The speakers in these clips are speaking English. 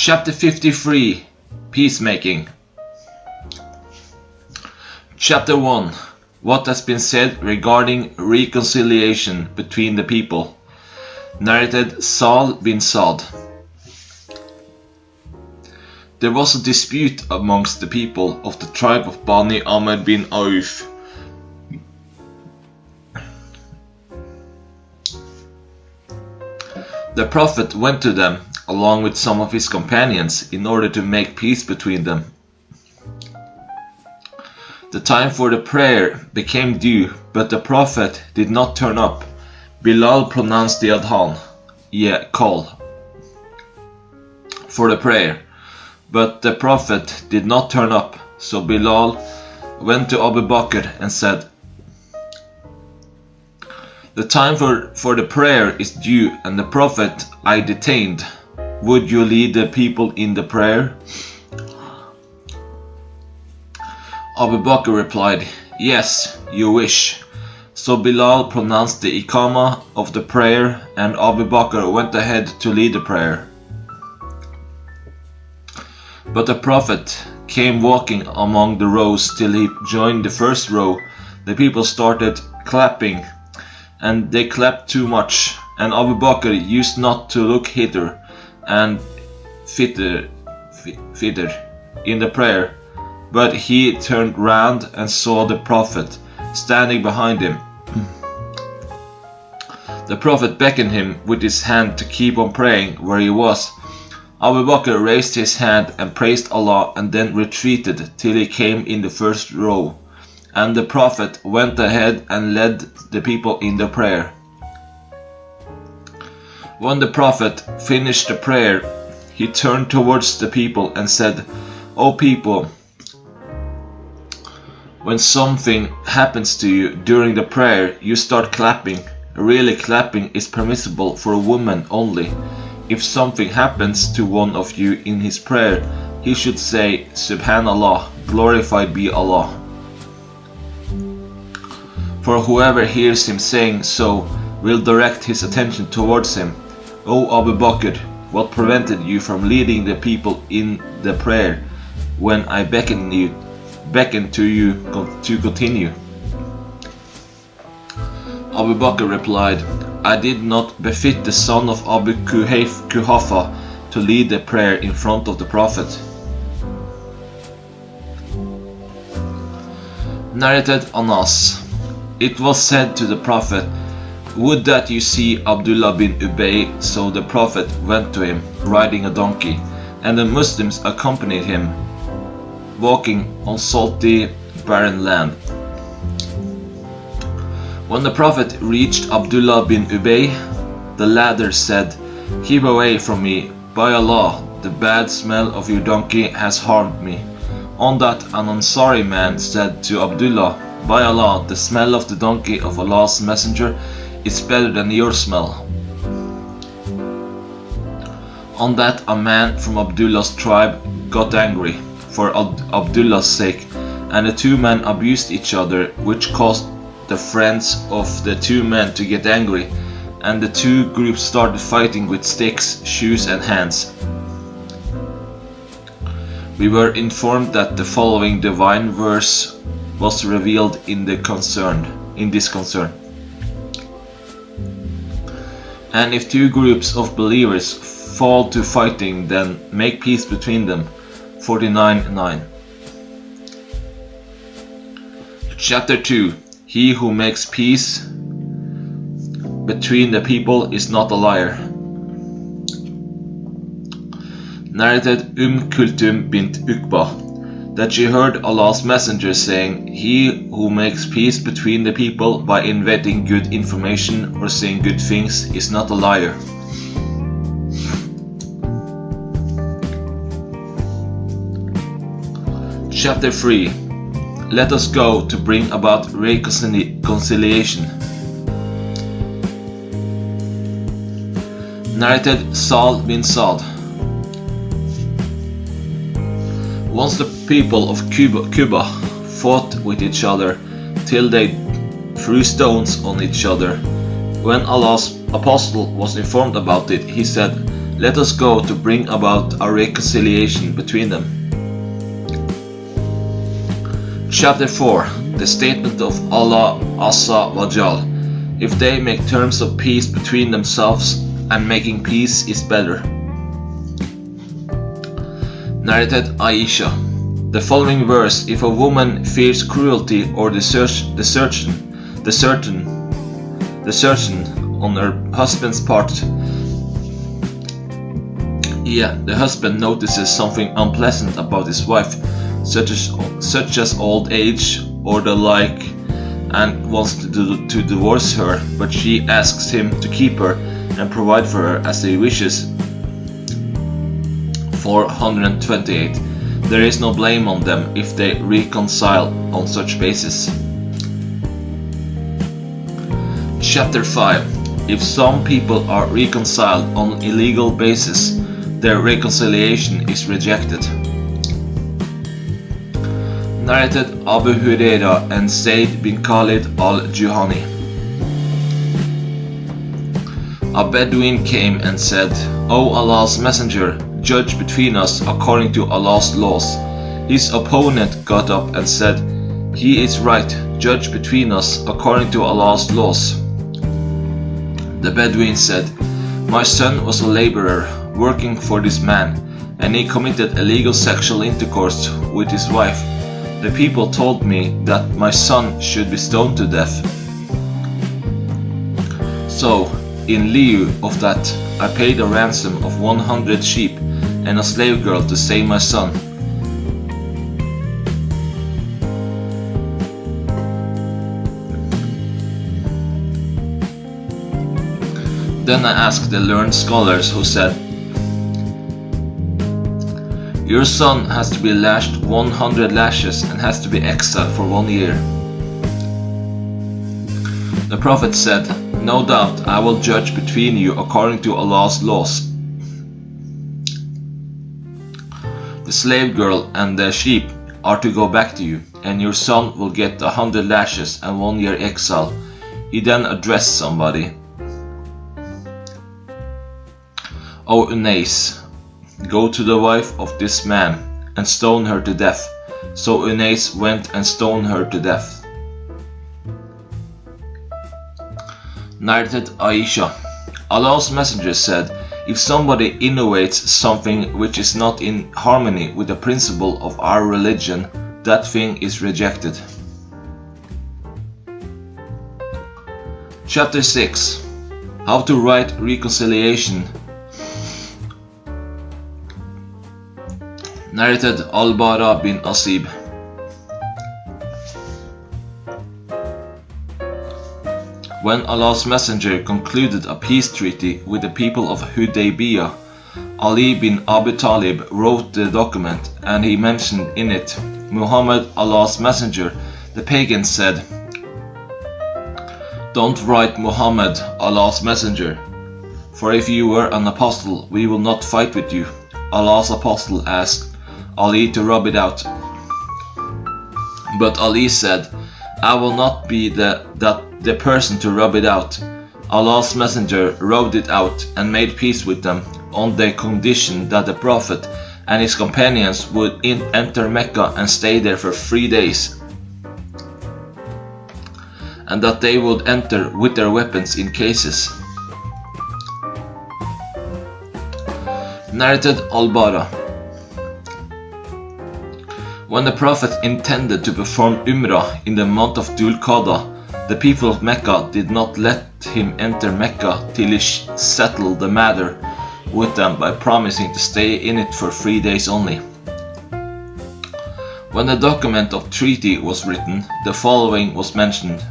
Chapter 53, Peacemaking. Chapter 1. What has been said regarding reconciliation between the people. Narrated Saul bin Saad. There was a dispute amongst the people of the tribe of Bani Amr bin Auf. The prophet went to them along with some of his companions in order to make peace between them. The time for the prayer became due, but the prophet did not turn up. Bilal pronounced the adhan, call, for the prayer, but the prophet did not turn up. So Bilal went to Abu Bakr and said, "The time for the prayer is due, and the prophet I detained. Would you lead the people in the prayer?" Abu Bakr replied, "Yes, you wish." So Bilal pronounced the Iqama of the prayer, and Abu Bakr went ahead to lead the prayer. But the prophet came walking among the rows till he joined the first row. The people started clapping, and they clapped too much, and Abu Bakr used not to look hither and thither in the prayer, but he turned round and saw the prophet standing behind him. The prophet beckoned him with his hand to keep on praying where he was. Abu Bakr raised his hand and praised Allah, and then retreated till he came in the first row, and the prophet went ahead and led the people in the prayer. When the prophet finished the prayer, he turned towards the people and said, "O people, when something happens to you during the prayer, you start clapping. Really, clapping is permissible for a woman only. If something happens to one of you in his prayer, he should say, 'Subhanallah, glorified be Allah.' For whoever hears him saying so will direct his attention towards him. O Abu Bakr, what prevented you from leading the people in the prayer when I beckoned to you to continue?" Abu Bakr replied, "I did not befit the son of Abu Kuhafa to lead the prayer in front of the prophet." Narrated Anas. It was said to the prophet, "Would that you see Abdullah bin Ubay." So the prophet went to him, riding a donkey, and the Muslims accompanied him, walking on salty, barren land. When the prophet reached Abdullah bin Ubay, the latter said, "Keep away from me. By Allah, the bad smell of your donkey has harmed me." On that, an Ansari man said to Abdullah, "By Allah, the smell of the donkey of Allah's messenger is better than your smell." On that, a man from Abdullah's tribe got angry for Abdullah's sake, and the two men abused each other, which caused the friends of the two men to get angry, and the two groups started fighting with sticks, shoes and hands. We were informed that the following divine verse was revealed in this concern. "And if two groups of believers fall to fighting, then make peace between them." 49:9. Chapter 2. He who makes peace between the people is not a liar. Narrated Kulthum bint Uqba, that she heard Allah's messenger saying, "He who makes peace between the people by inventing good information or saying good things is not a liar." Chapter 3. Let us go to bring about reconciliation. Narrated Saul bin Saad. Once the people of Cuba fought with each other till they threw stones on each other. When Allah's apostle was informed about it, he said, Let us go to bring about a reconciliation between them. Chapter 4. The statement of Allah Azza wa Jal. If they make terms of peace between themselves, and making peace is better. Narrated Aisha. The following verse: if a woman fears cruelty or desertion on her husband's part, the husband notices something unpleasant about his wife, such as old age or the like, and wants to divorce her, but she asks him to keep her and provide for her as he wishes. 428. There is no blame on them if they reconcile on such basis. Chapter 5. If some people are reconciled on illegal basis, their reconciliation is rejected. Narrated Abu Huraira and Zayd bin Khalid al-Juhani. A Bedouin came and said, O Allah's Messenger, judge between us according to Allah's laws. His opponent got up and said, He is right, judge between us according to Allah's laws. The Bedouin said, My son was a laborer working for this man, and he committed illegal sexual intercourse with his wife. The people told me that my son should be stoned to death. So, in lieu of that, I paid a ransom of 100 sheep and a slave girl to save my son. Then I asked the learned scholars, who said, Your son has to be lashed 100 lashes and has to be exiled for 1 year. The Prophet said, No doubt I will judge between you according to Allah's laws. The slave girl and the sheep are to go back to you, and your son will get 100 lashes and 1 year exile. He then addressed somebody. O Unais, go to the wife of this man and stone her to death. So Unais went and stoned her to death. Narrated Aisha. Allah's Messenger said, If somebody innovates something which is not in harmony with the principle of our religion, that thing is rejected. Chapter 6. How to write reconciliation. Narrated Al-Bara bin Asib. When Allah's Messenger concluded a peace treaty with the people of Hudaybiyah, Ali bin Abi Talib wrote the document, and he mentioned in it, Muhammad, Allah's Messenger. The pagans said, Don't write Muhammad, Allah's Messenger, for if you were an apostle, we will not fight with you. Allah's apostle asked Ali to rub it out. But Ali said, I will not be the person to rub it out. Allah's Messenger rubbed it out and made peace with them on the condition that the Prophet and his companions would enter Mecca and stay there for 3 days, and that they would enter with their weapons in cases. Narrated Al-Bara. When the Prophet intended to perform Umrah in the month of Dhul Qa'dah, the people of Mecca did not let him enter Mecca till he settled the matter with them by promising to stay in it for 3 days only. When the document of treaty was written, the following was mentioned.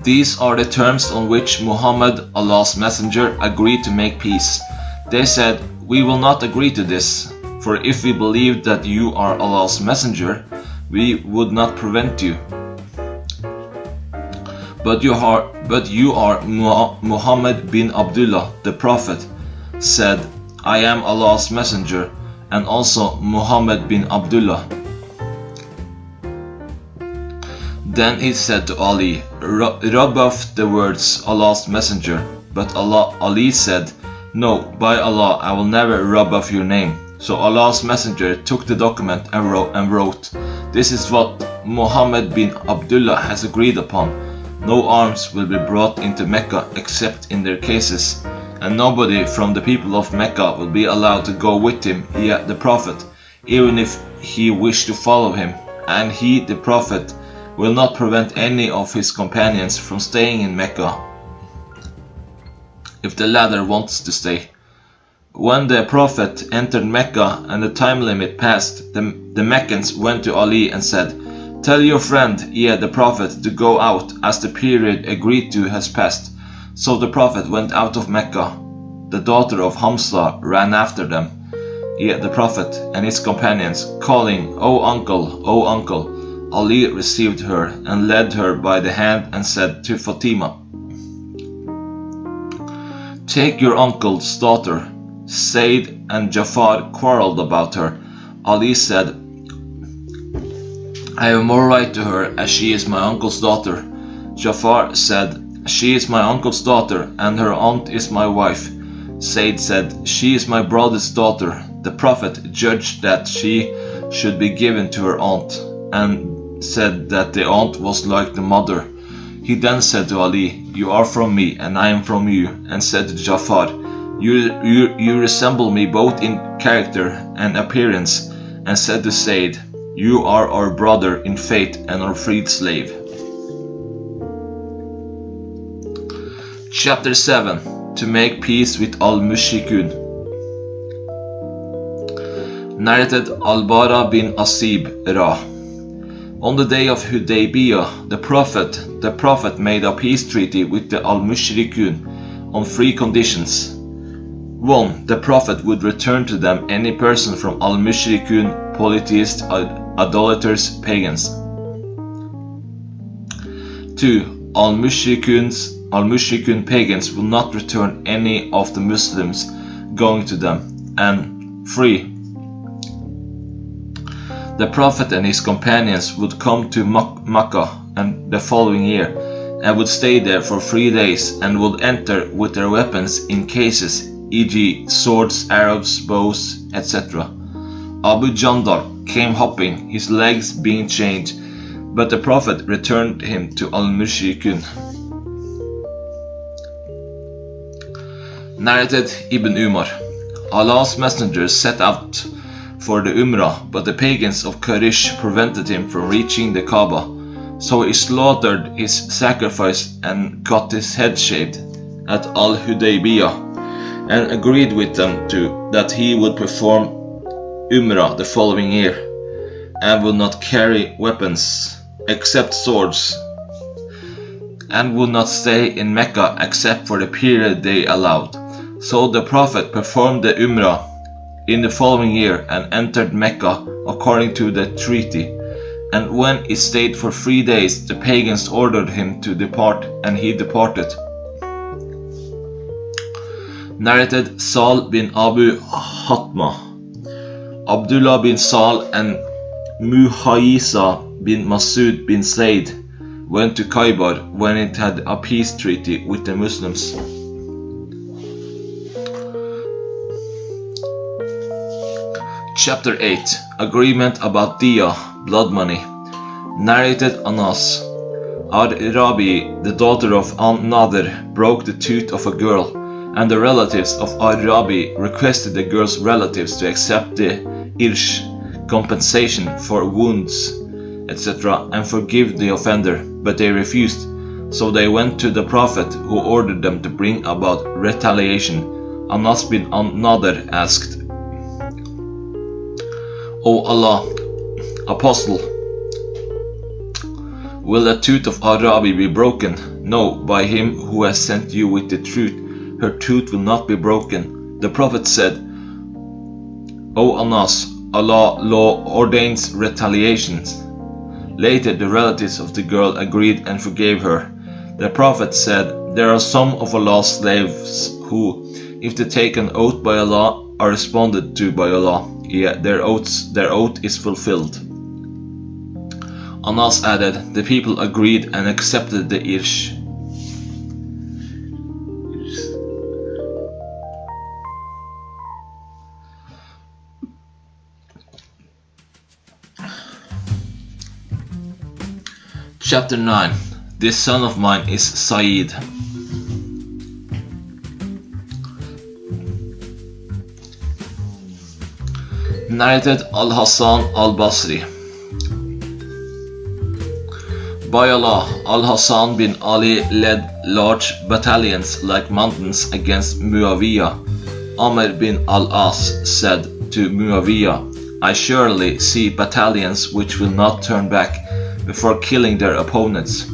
These are the terms on which Muhammad, Allah's Messenger, agreed to make peace. They said, We will not agree to this, for if we believed that you are Allah's Messenger, we would not prevent you. But you are Muhammad bin Abdullah, the Prophet, said, I am Allah's Messenger, and also Muhammad bin Abdullah. Then he said to Ali, Rub off the words Allah's Messenger. But Ali said, No, by Allah, I will never rub off your name. So Allah's messenger took the document and wrote, This is what Muhammad bin Abdullah has agreed upon. No arms will be brought into Mecca except in their cases, and nobody from the people of Mecca will be allowed to go with him, yet the Prophet, even if he wished to follow him, and he, the Prophet, will not prevent any of his companions from staying in Mecca if the latter wants to stay. When the Prophet entered Mecca and the time limit passed, the Meccans went to Ali and said, Tell your friend, the Prophet, to go out, as the period agreed to has passed. So the Prophet went out of Mecca. The daughter of Hamza ran after them, the Prophet and his companions, calling, O uncle, O uncle. Ali received her and led her by the hand and said to Fatima, Take your uncle's daughter. Said and Jafar quarreled about her. Ali said, I have more right to her, as she is my uncle's daughter. Jafar said, She is my uncle's daughter, and her aunt is my wife. Said said, She is my brother's daughter. The Prophet judged that she should be given to her aunt, and said that the aunt was like the mother. He then said to Ali, You are from me, and I am from you, and said to Jafar, You resemble me both in character and appearance, and said to Said, You are our brother in faith and our freed slave. Chapter 7. To make peace with al-Mushrikun. Narrated Al-Bara bin Asib Ra. On the day of Hudaybiyah, the Prophet made a peace treaty with the al-Mushrikun on 3 conditions. 1. The Prophet would return to them any person from al-Mushrikun, polytheists, idolaters, pagans. 2. Al-Mushrikun pagans will not return any of the Muslims going to them. And 3. The Prophet and his companions would come to Makkah and the following year, and would stay there for 3 days, and would enter with their weapons in cases, e.g. swords, arrows, bows, etc. Abu Jandal came hopping, his legs being chained, but the Prophet returned him to al-Mushrikun. Narrated Ibn Umar. Allah's messenger set out for the Umrah, but the pagans of Quraysh prevented him from reaching the Kaaba. So he slaughtered his sacrifice and got his head shaved at Al-Hudaybiyah, and agreed with them that he would perform Umrah the following year, and would not carry weapons except swords, and would not stay in Mecca except for the period they allowed. So the Prophet performed the Umrah in the following year and entered Mecca according to the treaty. And when he stayed for 3 days, the pagans ordered him to depart, and he departed. Narrated Sal bin Abu Hatma. Abdullah bin Sal and Muhayisa bin Masud bin Zaid went to Khaybar when it had a peace treaty with the Muslims. Chapter 8. Agreement about Diya, blood money. Narrated Anas. Ar-Rabi, the daughter of An-Nadir, broke the tooth of a girl, and the relatives of Ar-Rabi requested the girl's relatives to accept the irsh, compensation for wounds, etc., and forgive the offender, but they refused. So they went to the Prophet, who ordered them to bring about retaliation. Anas bin An-Nadir asked, O Allah, Apostle, will the tooth of Ar-Rabi be broken? No, by him who has sent you with the truth, her tooth will not be broken. The Prophet said, O Anas, Allah law ordains retaliations. Later the relatives of the girl agreed and forgave her. The Prophet said, There are some of Allah's slaves who, if they take an oath by Allah, are responded to by Allah. Their oath is fulfilled. Anas added, the people agreed and accepted the irsh. Chapter 9. This son of mine is Saeed. Narrated Al-Hasan al-Basri. By Allah, Al-Hasan bin Ali led large battalions like mountains against Muawiyah. Amr bin al-As said to Muawiyah, I surely see battalions which will not turn back before killing their opponents.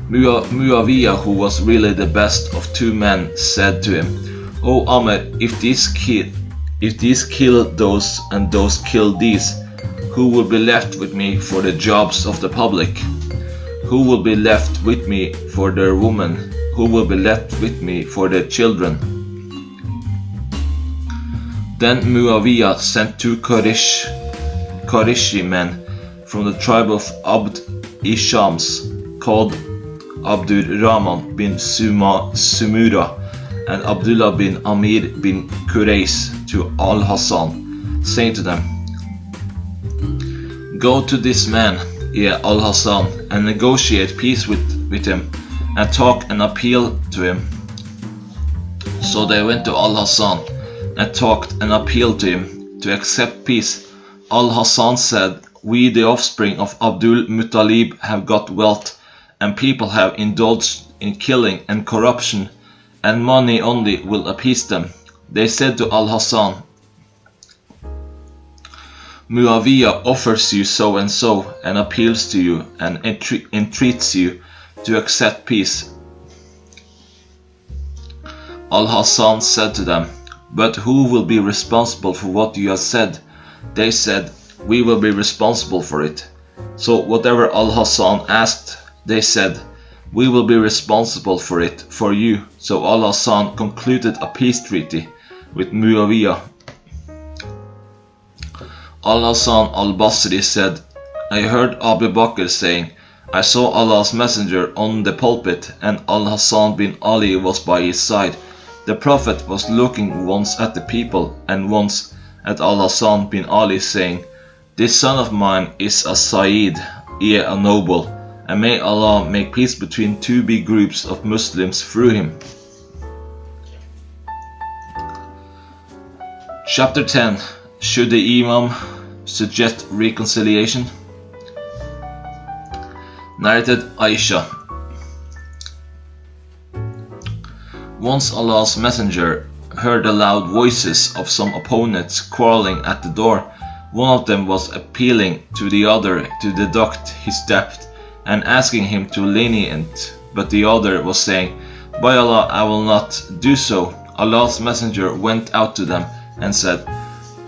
Muawiyah, who was really the best of two men, said to him, O Amr, if these kill those and those kill these, who will be left with me for the jobs of the public? Who will be left with me for their women? Who will be left with me for their children? Then Muawiyah sent two Qurayshi men from the tribe of Abd Ishams, called Abdurrahman bin Sumura and Abdullah bin Amir bin Quraysh, to Al-Hasan, saying to them, Go to this man, Al-Hasan, and negotiate peace with him, and talk and appeal to him. So they went to Al-Hasan and talked and appealed to him to accept peace. Al-Hasan said, We, the offspring of Abdul Muttalib, have got wealth, and people have indulged in killing and corruption, and money only will appease them. They said to Al-Hasan, Muawiyah offers you so and so, and appeals to you and entreats you to accept peace. Al-Hasan said to them, But who will be responsible for what you have said? They said, We will be responsible for it. So whatever Al-Hasan asked, they said, We will be responsible for it for you. So Al-Hasan concluded a peace treaty with Muawiyah. Al-Hasan al-Basri said, I heard Abu Bakr saying, I saw Allah's messenger on the pulpit, and Al-Hasan bin Ali was by his side. The Prophet was looking once at the people and once at Al-Hasan bin Ali, saying, This son of mine is a Saeed, a noble, and may Allah make peace between two big groups of Muslims through him. Chapter 10. Should the Imam suggest reconciliation? Narrated Aisha. Once Allah's messenger heard the loud voices of some opponents quarreling at the door. One of them was appealing to the other to deduct his debt and asking him to lenient, but the other was saying, By Allah, I will not do so. Allah's messenger went out to them and said,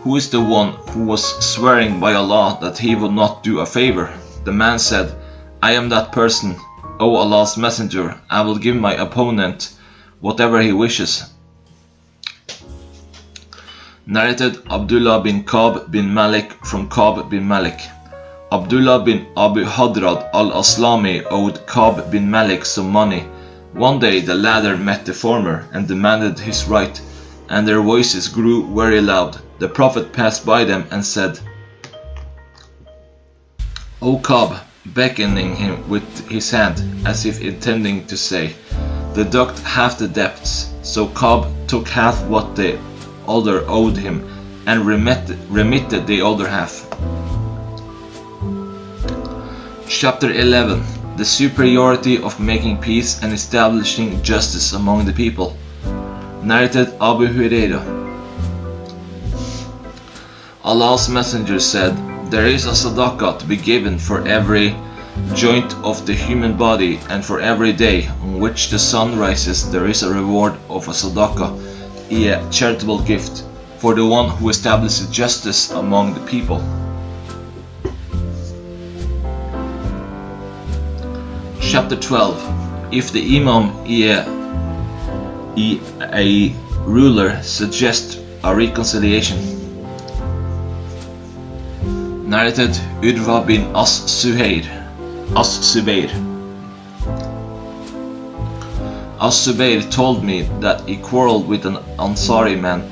Who is the one who was swearing by Allah that he would not do a favor? The man said, I am that person. O Allah's messenger, I will give my opponent whatever he wishes. Narrated Abdullah bin Ka'b bin Malik from Ka'b bin Malik. Abdullah bin Abu Hadrad al-Aslami owed Ka'b bin Malik some money. One day the latter met the former and demanded his right, and their voices grew very loud. The Prophet passed by them and said, O Ka'b, beckoning him with his hand, as if intending to say, deduct half the debts. So Ka'b took half what the other owed him, and remitted the other half. Chapter 11. The superiority of making peace and establishing justice among the people. Narrated Abu Hurairah. Allah's messenger said, There is a sadaqah to be given for every joint of the human body, and for every day on which the sun rises there is a reward of a sadaqah, a charitable gift, for the one who establishes justice among the people. Chapter 12. If the Imam, a ruler, suggests a reconciliation. Narrated Urwa bin As-Subayr. As-Subayr told me that he quarreled with an Ansari man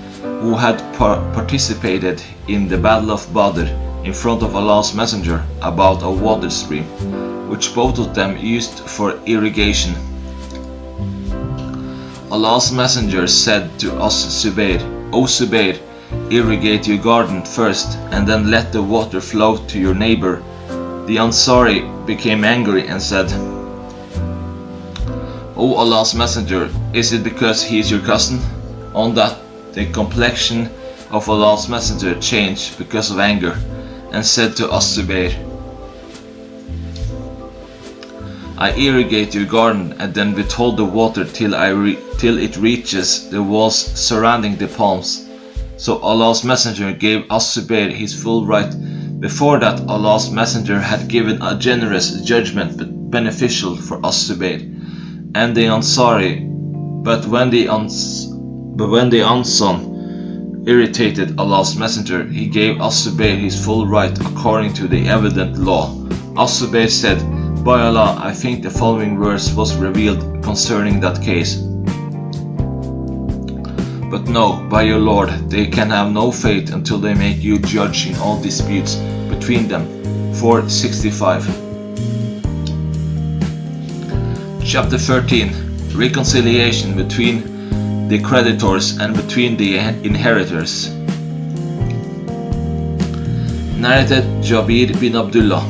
who had participated in the Battle of Badr. in front of Allah's Messenger about a water stream, which both of them used for irrigation. Allah's Messenger said to Zubair, O Zubair, irrigate your garden first and then let the water flow to your neighbor. The Ansari became angry and said, O Allah's Messenger, is it because he is your cousin? On that, the complexion of Allah's Messenger changed because of anger, and said to Zubair, I irrigate your garden and then withhold the water till it reaches the walls surrounding the palms. So Allah's Messenger gave Zubair his full right. Before that, Allah's Messenger had given a generous judgment beneficial for Zubair and the Ansari, but when the Ansar irritated Allah's Messenger, he gave Zubair his full right according to the evident law. Zubair said, By Allah, I think the following verse was revealed concerning that case. But no, by your Lord, they can have no faith until they make you judge in all disputes between them. 465. Chapter 13. Reconciliation between the creditors and between the inheritors. Narrated Jabir bin Abdullah.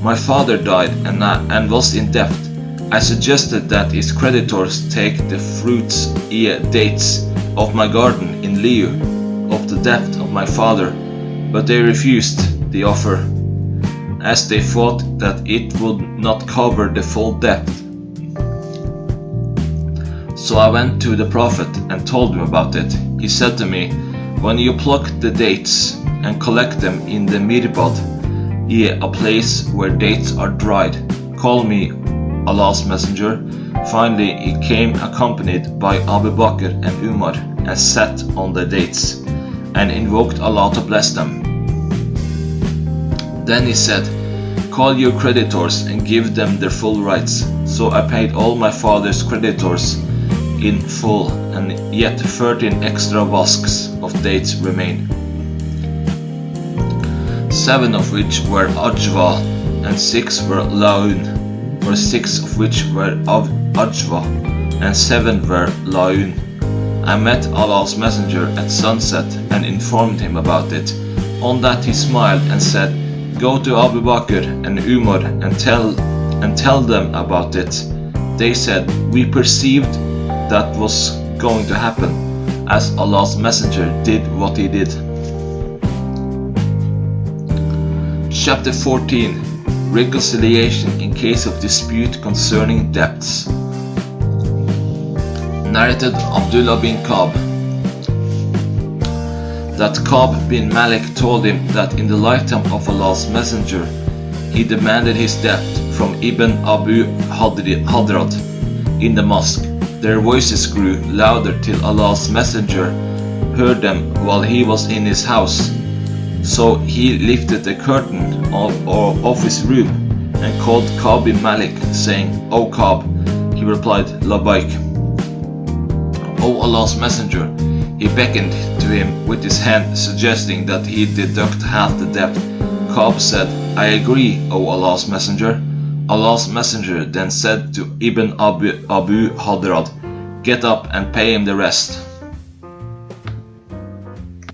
My father died and was in debt. I suggested that his creditors take the fruits, dates, of my garden in lieu of the debt of my father, but they refused the offer, as they thought that it would not cover the full debt. So I went to the Prophet and told him about it. He said to me, When you pluck the dates and collect them in the mirbad, a place where dates are dried, call me, Allah's Messenger. Finally he came accompanied by Abu Bakr and Umar and sat on the dates and invoked Allah to bless them. Then he said, Call your creditors and give them their full rights. So I paid all my father's creditors in full, and yet 13 extra wasks of dates remain, 7 of which were Ajwa and 6 were Laun, or 6 of which were of Ajwa and 7 were Laun. I met Allah's Messenger at sunset and informed him about it. On that he smiled and said, Go to Abu Bakr and Umar and tell them about it. They said, We perceived that was going to happen, as Allah's Messenger did what he did. Chapter 14. Reconciliation in case of dispute concerning debts. Narrated Abdullah bin Ka'b, that Ka'b bin Malik told him that in the lifetime of Allah's Messenger, he demanded his debt from Ibn Abu Hadrad in the mosque. Their voices grew louder till Allah's Messenger heard them while he was in his house. So he lifted the curtain of his room and called Ka'b bin Malik, saying, O Ka'b. He replied, Labaik. O Allah's Messenger. He beckoned to him with his hand, suggesting that he deduct half the debt. Ka'b said, I agree, O Allah's Messenger. Allah's Messenger then said to Ibn Abu Hadrad, Get up and pay him the rest.